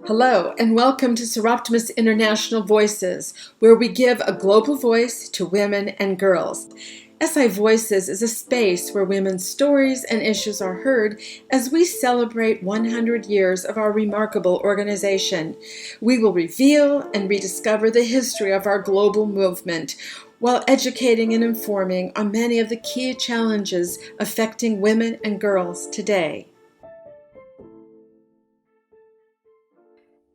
Hello, and welcome to Soroptimist International Voices, where we give a global voice to women and girls. SI Voices is a space where women's stories and issues are heard as we celebrate 100 years of our remarkable organization. We will reveal and rediscover the history of our global movement while educating and informing on many of the key challenges affecting women and girls today.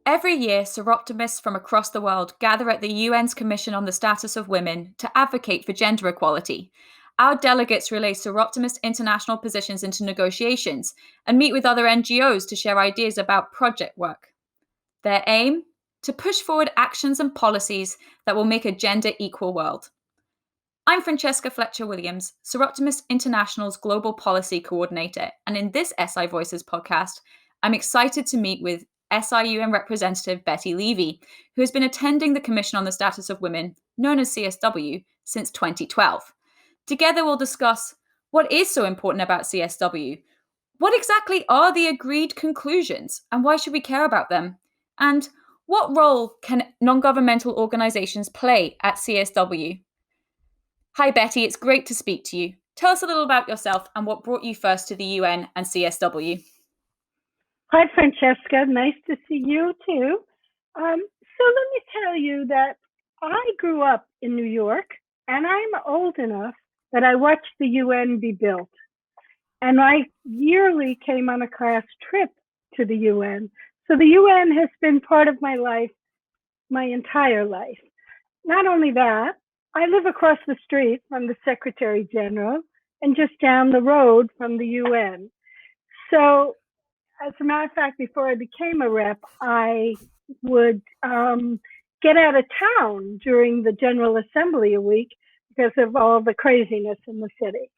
Every year, Soroptimists from across the world gather at the UN's Commission on the Status of Women to advocate for gender equality. Our delegates relay Soroptimist international positions into negotiations and meet with other NGOs to share ideas about project work. Their aim? To push forward actions and policies that will make a gender equal world. I'm Francesca Fletcher Williams, Soroptimist International's Global Policy Coordinator, and in this SI Voices podcast, I'm excited to meet with SIUN representative Bette Levy, who has been attending the Commission on the Status of Women, known as CSW, since 2012. Together we'll discuss what is so important about CSW, what exactly are the agreed conclusions, and why should we care about them, and what role can non-governmental organisations play at CSW? Hi Bette, it's great to speak to you. Tell us a little about yourself and what brought you first to the UN and CSW. Hi, Francesca. Nice to see you, too. So let me tell you that I grew up in New York, and I'm old enough that I watched the UN be built. And I yearly came on a class trip to the UN. So the UN has been part of my life, my entire life. Not only that, I live across the street from the Secretary General and just down the road from the UN. So as a matter of fact, before I became a rep, I would get out of town during the General Assembly a week because of all the craziness in the city.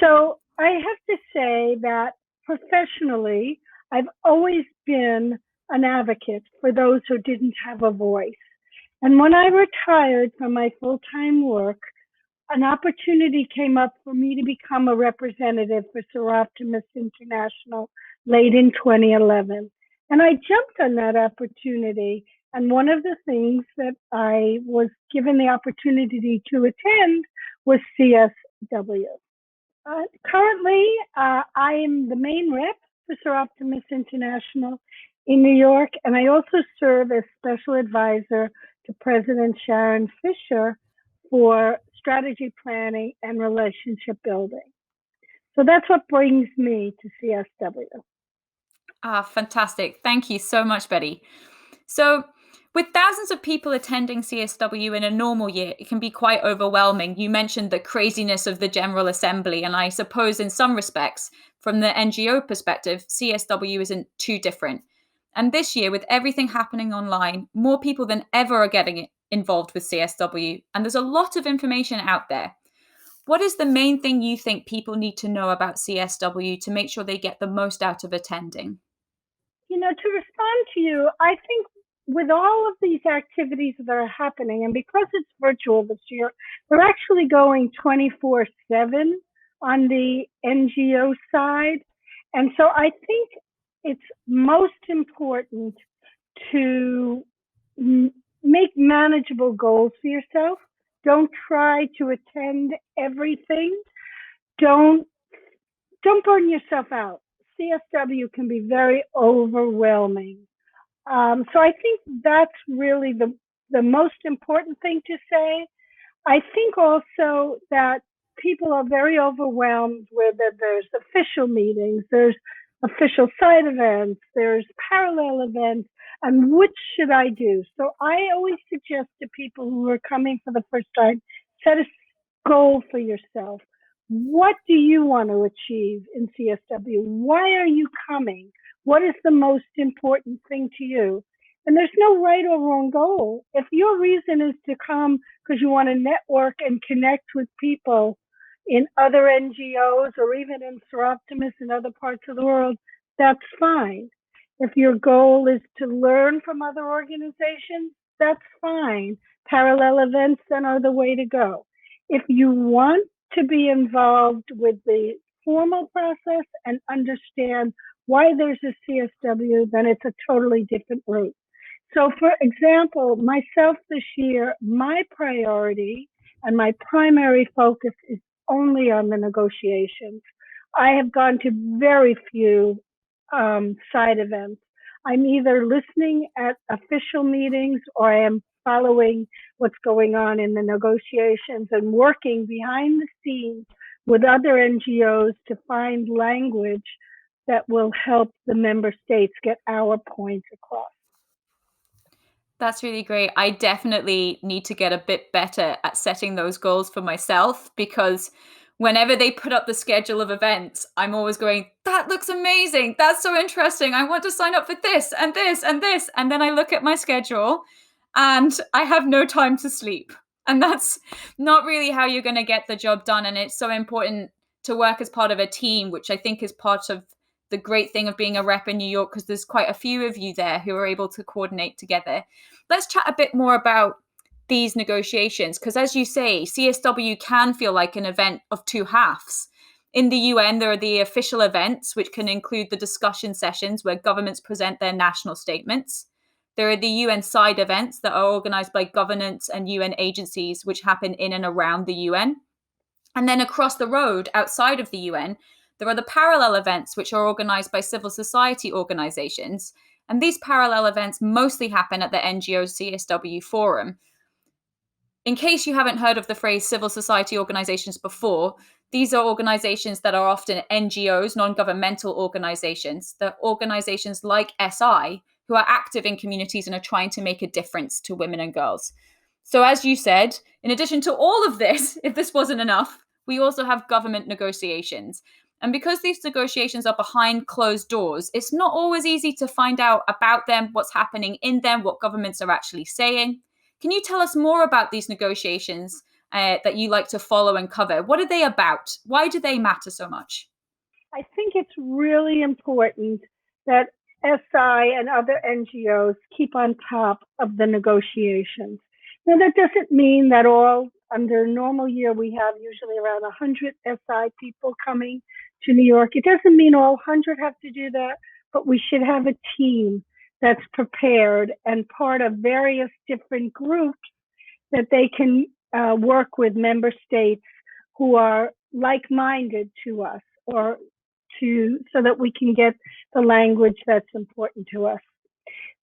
So I have to say that professionally, I've always been an advocate for those who didn't have a voice. And when I retired from my full-time work, an opportunity came up for me to become a representative for Soroptimist International late in 2011. And I jumped on that opportunity. And one of the things that I was given the opportunity to attend was CSW. Currently, I am the main rep for Soroptimist International in New York, and I also serve as special advisor to President Sharon Fisher for strategy planning and relationship building. So that's what brings me to CSW. Fantastic. Thank you so much, Bette. So with thousands of people attending CSW in a normal year, it can be quite overwhelming. You mentioned the craziness of the General Assembly, and I suppose in some respects, from the NGO perspective, CSW isn't too different. And this year, with everything happening online, more people than ever are getting involved with CSW, and there's a lot of information out there. What is the main thing you think people need to know about CSW to make sure they get the most out of attending? To respond to you, I think with all of these activities that are happening, and because it's virtual this year, we're actually going 24/7 on the NGO side. And so I think it's most important to make manageable goals for yourself. Don't try to attend everything. Don't burn yourself out. CSW can be very overwhelming. So I think that's really the most important thing to say. I think also that people are very overwhelmed with that there's official meetings, there's official side events, there's parallel events, and which should I do? So I always suggest to people who are coming for the first time, set a goal for yourself. What do you want to achieve in CSW? Why are you coming? What is the most important thing to you? And there's no right or wrong goal. If your reason is to come because you want to network and connect with people in other NGOs or even in Soroptimist in other parts of the world, that's fine. If your goal is to learn from other organizations, that's fine. Parallel events then are the way to go. If you want to be involved with the formal process and understand why there's a CSW, then it's a totally different route. So for example, myself this year, my priority and my primary focus is only on the negotiations. I have gone to very few side events. I'm either listening at official meetings or I am following what's going on in the negotiations and working behind the scenes with other NGOs to find language that will help the member states get our points across. That's really great. I definitely need to get a bit better at setting those goals for myself, because whenever they put up the schedule of events, I'm always going, that looks amazing. That's so interesting. I want to sign up for this and this and this. And then I look at my schedule and I have no time to sleep. And that's not really how you're going to get the job done. And it's so important to work as part of a team, which I think is part of the great thing of being a rep in New York, because there's quite a few of you there who are able to coordinate together. Let's chat a bit more about these negotiations, because as you say, CSW can feel like an event of two halves. In the UN, there are the official events, which can include the discussion sessions where governments present their national statements. There are the UN side events that are organized by governments and UN agencies, which happen in and around the UN. And then across the road, outside of the UN, there are the parallel events, which are organized by civil society organizations. And these parallel events mostly happen at the NGO CSW forum. In case you haven't heard of the phrase civil society organizations before, these are organizations that are often NGOs, non-governmental organizations. They're organizations like SI who are active in communities and are trying to make a difference to women and girls. So as you said, in addition to all of this, if this wasn't enough, we also have government negotiations. And because these negotiations are behind closed doors, it's not always easy to find out about them, what's happening in them, what governments are actually saying. Can you tell us more about these negotiations that you like to follow and cover? What are they about? Why do they matter so much? I think it's really important that SI and other NGOs keep on top of the negotiations. Now, that doesn't mean that under a normal year, we have usually around 100 SI people coming to New York. It doesn't mean all 100 have to do that, but we should have a team that's prepared and part of various different groups that they can work with member states who are like-minded to us, or so that we can get the language that's important to us.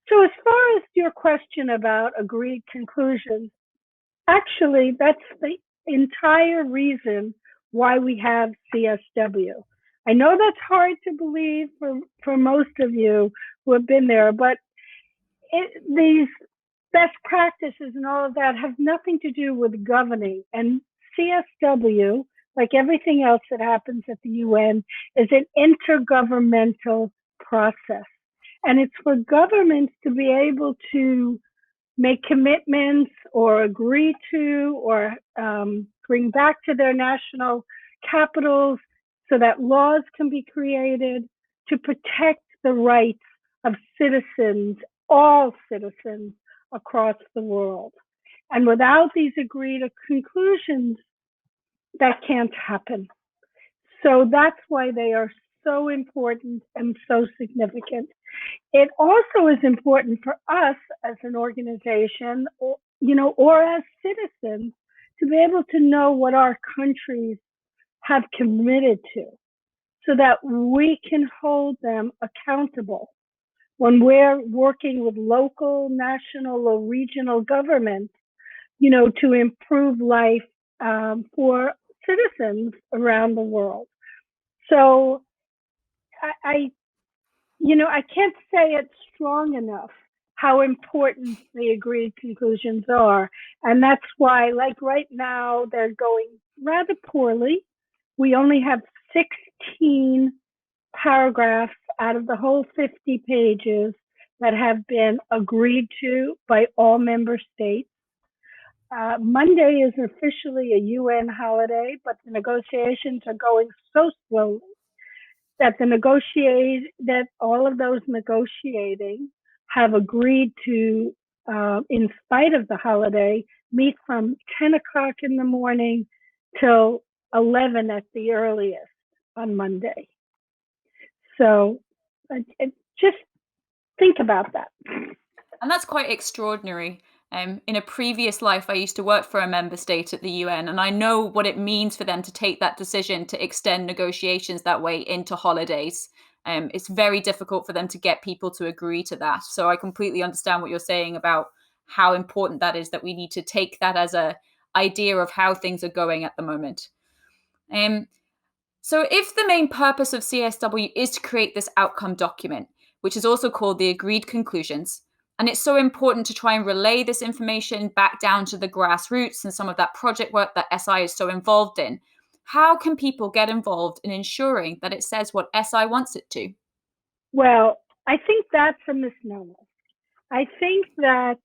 So as far as your question about agreed conclusions, actually, that's the entire reason why we have CSW. I know that's hard to believe for most of you who have been there, but these best practices and all of that have nothing to do with governing. And CSW, like everything else that happens at the UN, is an intergovernmental process. And it's for governments to be able to make commitments or agree to or bring back to their national capitals so that laws can be created to protect the rights of citizens, all citizens across the world. And without these agreed conclusions, that can't happen. So that's why they are so important and so significant. It also is important for us as an organization, or as citizens, to be able to know what our countries have committed to, so that we can hold them accountable when we're working with local, national, or regional governments, to improve life for citizens around the world. So I can't say it strong enough how important the agreed conclusions are. And that's why, like right now, they're going rather poorly. We only have 16 paragraphs out of the whole 50 pages that have been agreed to by all member states. Monday is officially a UN holiday, but the negotiations are going so slowly that all of those negotiating have agreed to, in spite of the holiday, meet from 10 o'clock in the morning till 11 at the earliest on Monday. So Just think about that. And that's quite extraordinary. In a previous life, I used to work for a member state at the UN, and I know what it means for them to take that decision to extend negotiations that way into holidays. It's very difficult for them to get people to agree to that. So I completely understand what you're saying about how important that is, that we need to take that as a idea of how things are going at the moment. So if the main purpose of CSW is to create this outcome document, which is also called the Agreed Conclusions, and it's so important to try and relay this information back down to the grassroots and some of that project work that SI is so involved in, how can people get involved in ensuring that it says what SI wants it to? Well, I think that's a misnomer. I think that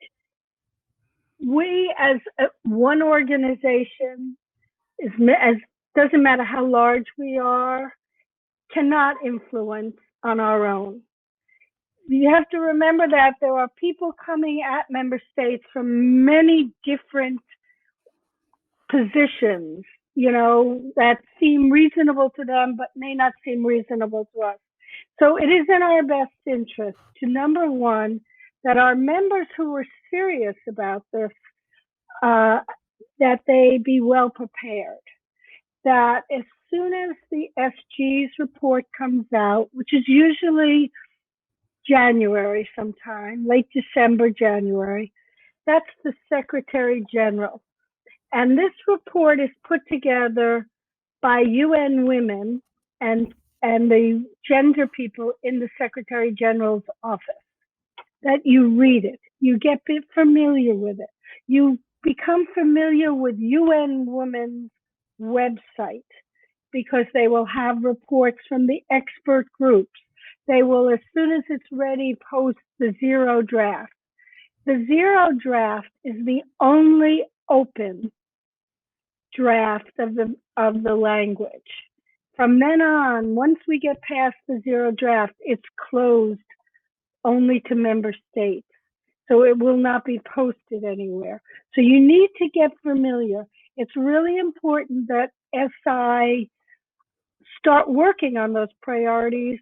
we as one organization, as doesn't matter how large we are, cannot influence on our own. You have to remember that there are people coming at member states from many different positions, that seem reasonable to them, but may not seem reasonable to us. So it is in our best interest to, number one, that our members who are serious about this, that they be well prepared. That as soon as the SG's report comes out, which is usually January sometime, late December, January, that's the Secretary General. And this report is put together by UN women and the gender people in the Secretary General's office. That you read it, you get familiar with it, you become familiar with UN Women's website, because they will have reports from the expert groups. They will, as soon as it's ready, post the zero draft. The zero draft is the only open draft of the language. From then on, once we get past the zero draft, it's closed only to member states. So it will not be posted anywhere. So you need to get familiar. It's really important that SI start working on those priorities,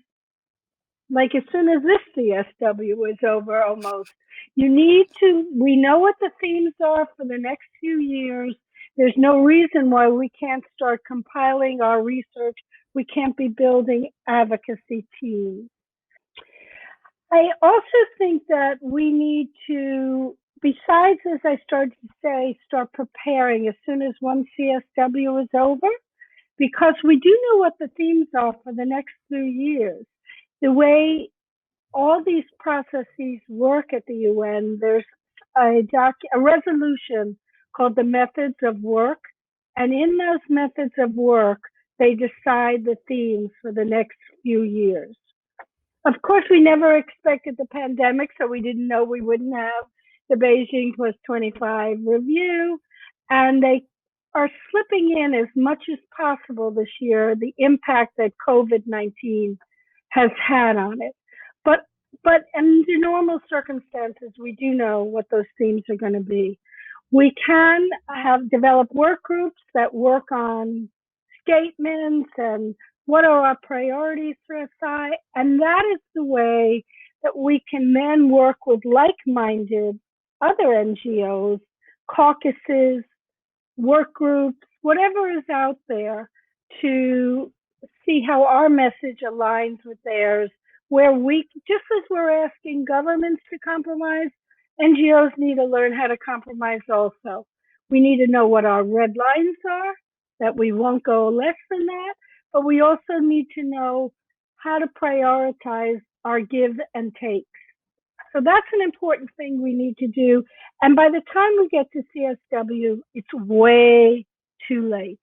like as soon as this CSW is over almost. We know what the themes are for the next few years. There's no reason why we can't start compiling our research. We can't be building advocacy teams. I also think that we need to, besides, as I started to say, start preparing as soon as one CSW is over, because we do know what the themes are for the next 2 years. The way all these processes work at the UN, there's a resolution called the Methods of Work, and in those Methods of Work, they decide the themes for the next few years. Of course, we never expected the pandemic, so we didn't know we wouldn't have the Beijing Plus 25 review, and they are slipping in as much as possible this year the impact that COVID-19 has had on it. But under normal circumstances, we do know what those themes are going to be. We can develop work groups that work on statements and what are our priorities for SI, and that is the way that we can then work with like-minded other NGOs, caucuses, work groups, whatever is out there, to see how our message aligns with theirs, where just as we're asking governments to compromise, NGOs need to learn how to compromise also. We need to know what our red lines are, that we won't go less than that, but we also need to know how to prioritize our give and takes. So that's an important thing we need to do. And by the time we get to CSW, it's way too late.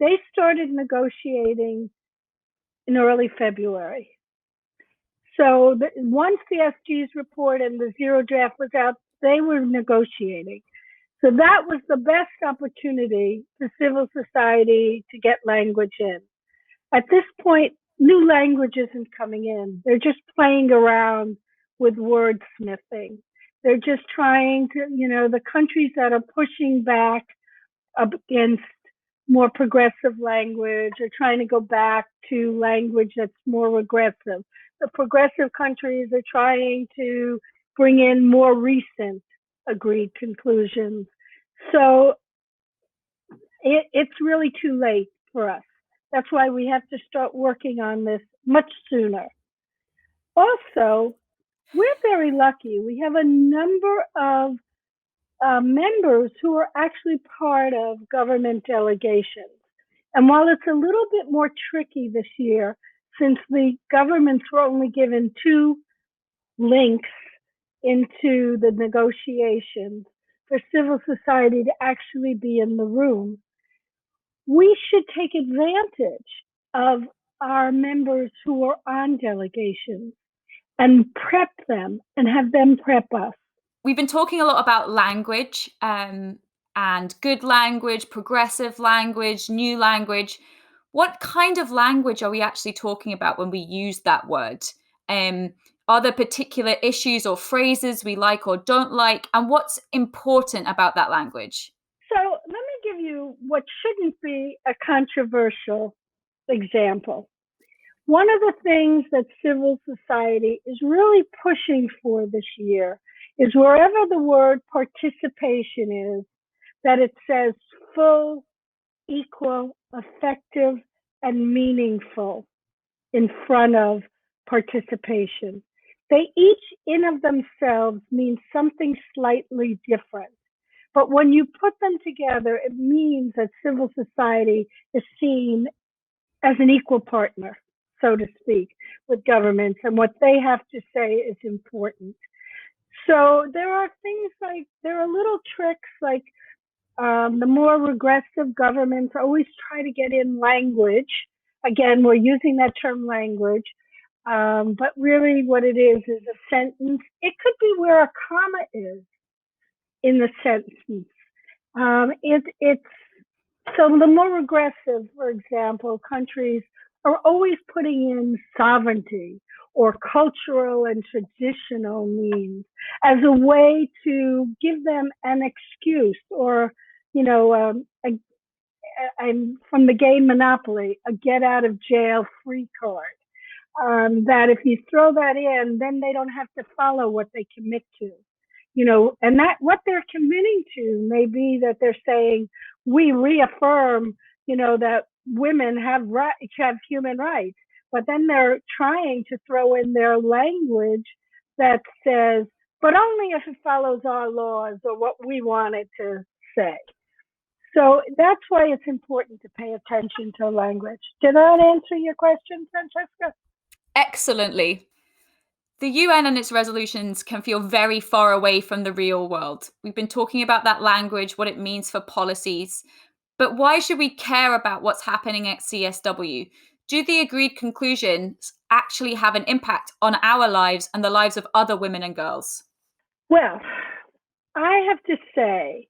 They started negotiating in early February. So once the SG's report and the zero draft was out, they were negotiating. So that was the best opportunity for civil society to get language in. At this point, new language isn't coming in. They're just playing around with wordsmithing. They're just trying to, the countries that are pushing back against more progressive language are trying to go back to language that's more regressive. the progressive countries are trying to bring in more recent agreed conclusions. So it's really too late for us. That's why we have to start working on this much sooner. Also, we're very lucky. We have a number of members who are actually part of government delegations. And while it's a little bit more tricky this year, since the governments were only given 2 links into the negotiations for civil society to actually be in the room, we should take advantage of our members who are on delegations and prep them and have them prep us. We've been talking a lot about language and good language, progressive language, new language. What kind of language are we actually talking about when we use that word? Are there particular issues or phrases we like or don't like? And what's important about that language? So let me give you what shouldn't be a controversial example. One of the things that civil society is really pushing for this year is wherever the word participation is, that it says full, equal, effective, and meaningful in front of participation. They each in of themselves mean something slightly different. But when you put them together, it means that civil society is seen as an equal partner, so to speak, with governments, and what they have to say is important. So there are things like, there are little tricks like the more regressive governments always try to get in language. Again, we're using that term language, but really what it is a sentence. It could be where a comma is in the sentence. It's so the more regressive, for example, countries are always putting in sovereignty or cultural and traditional means as a way to give them an excuse, or, I'm from the game Monopoly, a get out of jail free card. That if you throw that in, then they don't have to follow what they commit to. And that what they're committing to may be that they're saying, we reaffirm, that women have human rights, but then they're trying to throw in their language that says, but only if it follows our laws or what we want it to say. So that's why it's important to pay attention to language. Did that answer your question, Francesca? Excellently. The UN and its resolutions can feel very far away from the real world. We've been talking about that language, what it means for policies. But why should we care about what's happening at CSW? Do the agreed conclusions actually have an impact on our lives and the lives of other women and girls? Well, I have to say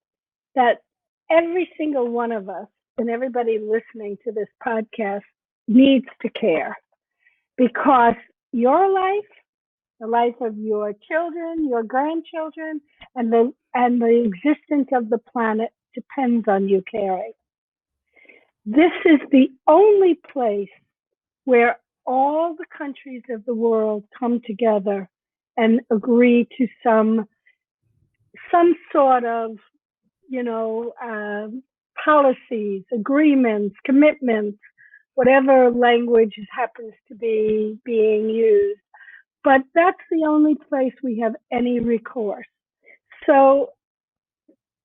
that every single one of us and everybody listening to this podcast needs to care, because your life, the life of your children, your grandchildren, and the existence of the planet depends on you caring. This is the only place where all the countries of the world come together and agree to some sort of, policies, agreements, commitments, whatever language happens to be being used. But that's the only place we have any recourse. So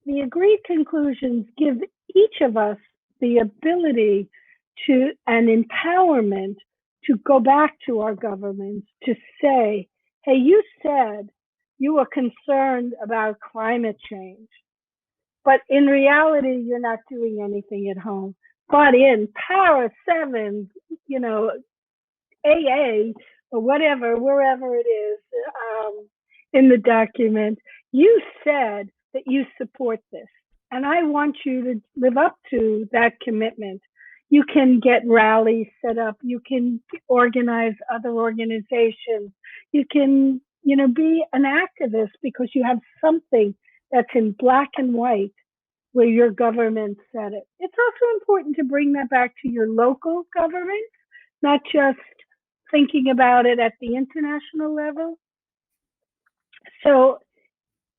the agreed conclusions give each of us the ability to, an empowerment to go back to our governments to say, hey, you said you were concerned about climate change, but in reality, you're not doing anything at home. But in Para 7, AA or whatever, wherever it is in the document, you said that you support this. And I want you to live up to that commitment. You can get rallies set up. You can organize other organizations. You can, be an activist because you have something that's in black and white where your government said it. It's also important to bring that back to your local government, not just thinking about it at the international level. So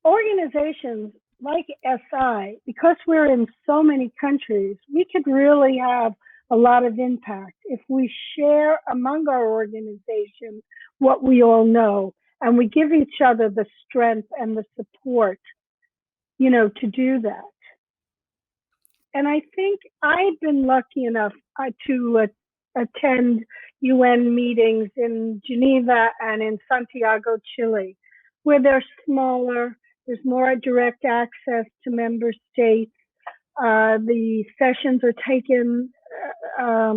organizations like SI, because we're in so many countries, we could really have a lot of impact if we share among our organizations what we all know, and we give each other the strength and the support, to do that. And I think I've been lucky enough to attend UN meetings in Geneva and in Santiago, Chile, where they're smaller, there's more direct access to member states. The sessions are taken a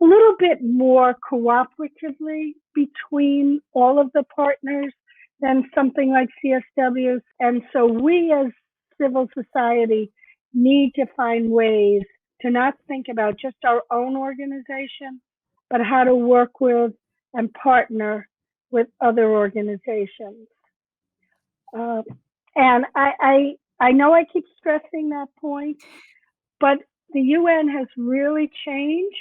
little bit more cooperatively between all of the partners than something like CSW. And so we as civil society need to find ways to not think about just our own organization, but how to work with and partner with other organizations. And I know I keep stressing that point, but the UN has really changed.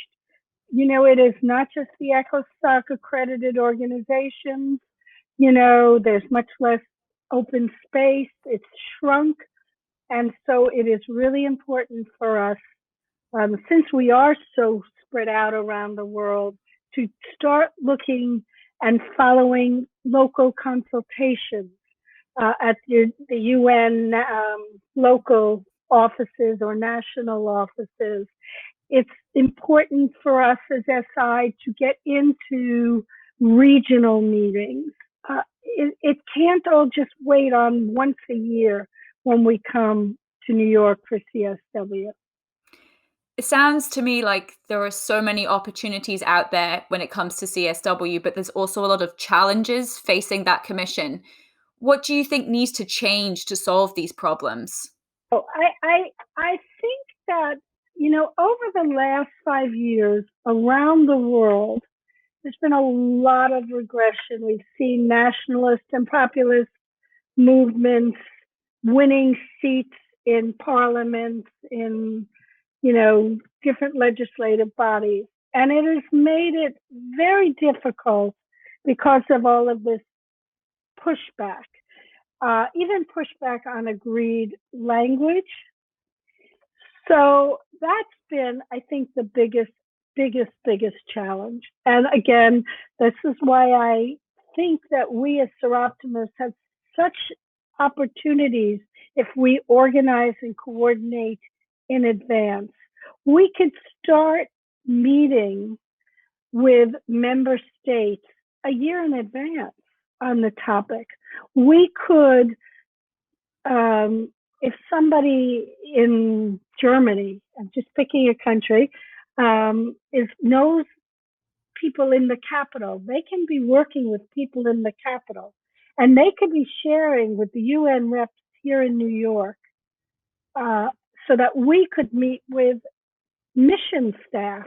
It is not just the ECOSOC accredited organizations. There's much less open space. It's shrunk. And so it is really important for us, since we are so spread out around the world, to start looking and following local consultations at the UN local offices or national offices. It's important for us as SI to get into regional meetings. It can't all just wait on once a year when we come to New York for CSW. It sounds to me like there are so many opportunities out there when it comes to CSW, but there's also a lot of challenges facing that commission. What do you think needs to change to solve these problems? Oh, I think that, over the last 5 years around the world, there's been a lot of regression. We've seen nationalist and populist movements winning seats in parliaments, in, different legislative bodies. And it has made it very difficult because of all of this pushback, even pushback on agreed language. So that's been, I think, the biggest challenge. And again, this is why I think that we as Soroptimists have such opportunities if we organize and coordinate in advance. We could start meeting with member states a year in advance on the topic. We could, if somebody in Germany, I'm just picking a country, knows people in the capital, they can be working with people in the capital, and they could be sharing with the UN reps here in New York, so that we could meet with mission staff,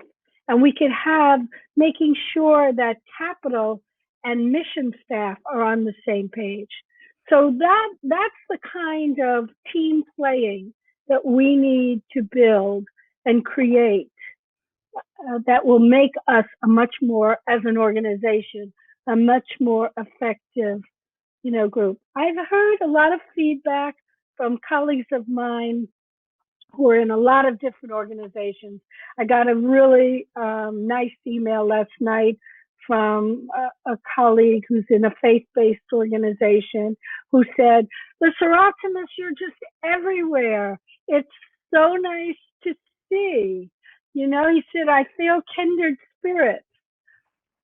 and we could have making sure that capital and mission staff are on the same page. So that's the kind of team playing that we need to build and create, that will make us a much more, as an organization, a much more effective, group. I've heard a lot of feedback from colleagues of mine who are in a lot of different organizations. I got a really nice email last night from a colleague who's in a faith-based organization who said, the Soroptimists, you're just everywhere. It's so nice to see. He said, I feel kindred spirits.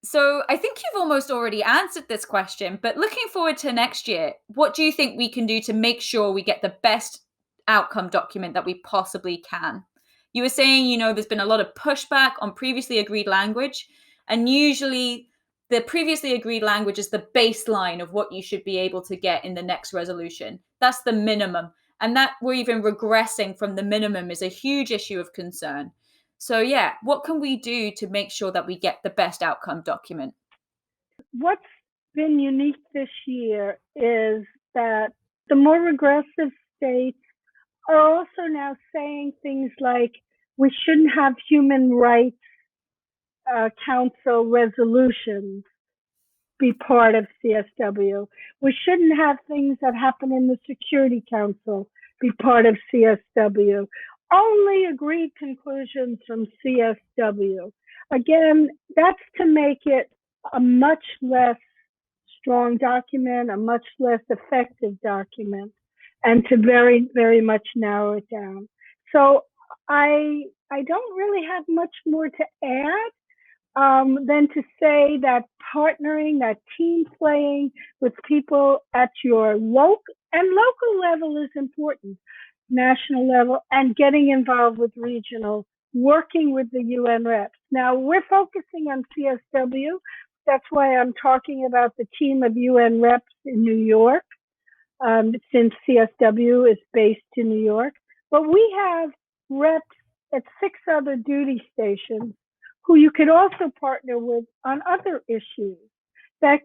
So I think you've almost already answered this question, but looking forward to next year, what do you think we can do to make sure we get the best outcome document that we possibly can? You were saying, there's been a lot of pushback on previously agreed language, and usually the previously agreed language is the baseline of what you should be able to get in the next resolution. That's the minimum. And that we're even regressing from the minimum is a huge issue of concern. So yeah, what can we do to make sure that we get the best outcome document? What's been unique this year is that the more regressive states are also now saying things like, we shouldn't have human rights Council resolutions be part of CSW. We shouldn't have things that happen in the Security Council be part of CSW. Only agreed conclusions from CSW. Again, that's to make it a much less strong document, a much less effective document, and to very, very much narrow it down. So I don't really have much more to add. Than to say that partnering, that team playing with people at your local level is important, national level, and getting involved with regional, working with the UN reps. Now, we're focusing on CSW. That's why I'm talking about the team of UN reps in New York, since CSW is based in New York. But we have reps at 6 other duty stations who you could also partner with on other issues that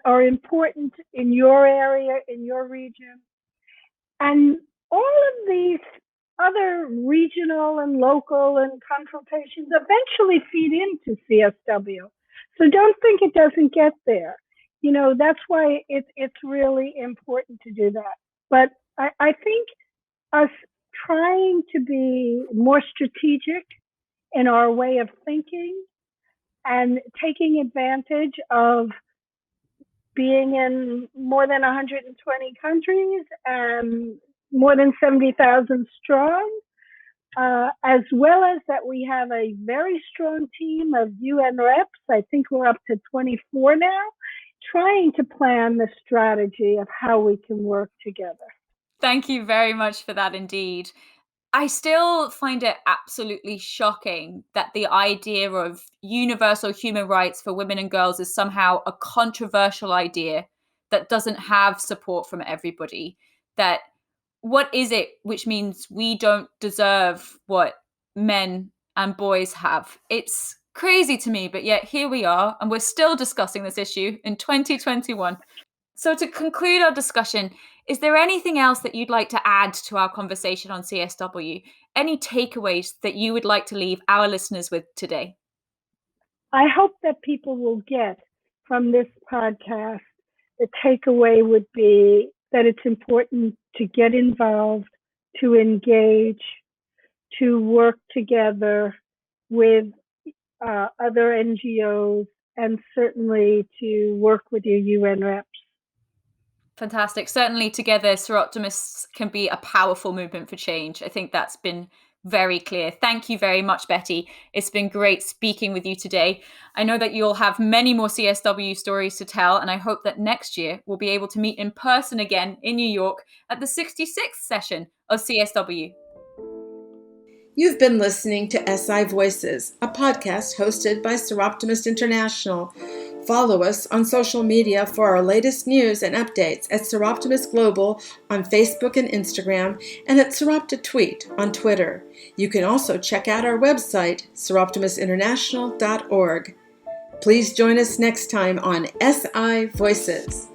are important in your area, in your region. And all of these other regional and local and consultations eventually feed into CSW. So don't think it doesn't get there. You know, that's why it's really important to do that. But I think us trying to be more strategic in our way of thinking and taking advantage of being in more than 120 countries and more than 70,000 strong, as well as that we have a very strong team of UN reps. I think we're up to 24 now, trying to plan the strategy of how we can work together. Thank you very much for that indeed. I still find it absolutely shocking that the idea of universal human rights for women and girls is somehow a controversial idea that doesn't have support from everybody. That what is it which means we don't deserve what men and boys have? It's crazy to me, but yet here we are, and we're still discussing this issue in 2021. So to conclude our discussion, is there anything else that you'd like to add to our conversation on CSW? Any takeaways that you would like to leave our listeners with today? I hope that people will get from this podcast, the takeaway would be that it's important to get involved, to engage, to work together with other NGOs, and certainly to work with your UN reps. Fantastic. Certainly together, Soroptimists can be a powerful movement for change. I think that's been very clear. Thank you very much, Bette. It's been great speaking with you today. I know that you'll have many more CSW stories to tell, and I hope that next year we'll be able to meet in person again in New York at the 66th session of CSW. You've been listening to SI Voices, a podcast hosted by Soroptimist International. Follow us on social media for our latest news and updates at Soroptimist Global on Facebook and Instagram, and at SoroptiTweet on Twitter. You can also check out our website, soroptimistinternational.org. Please join us next time on SI Voices.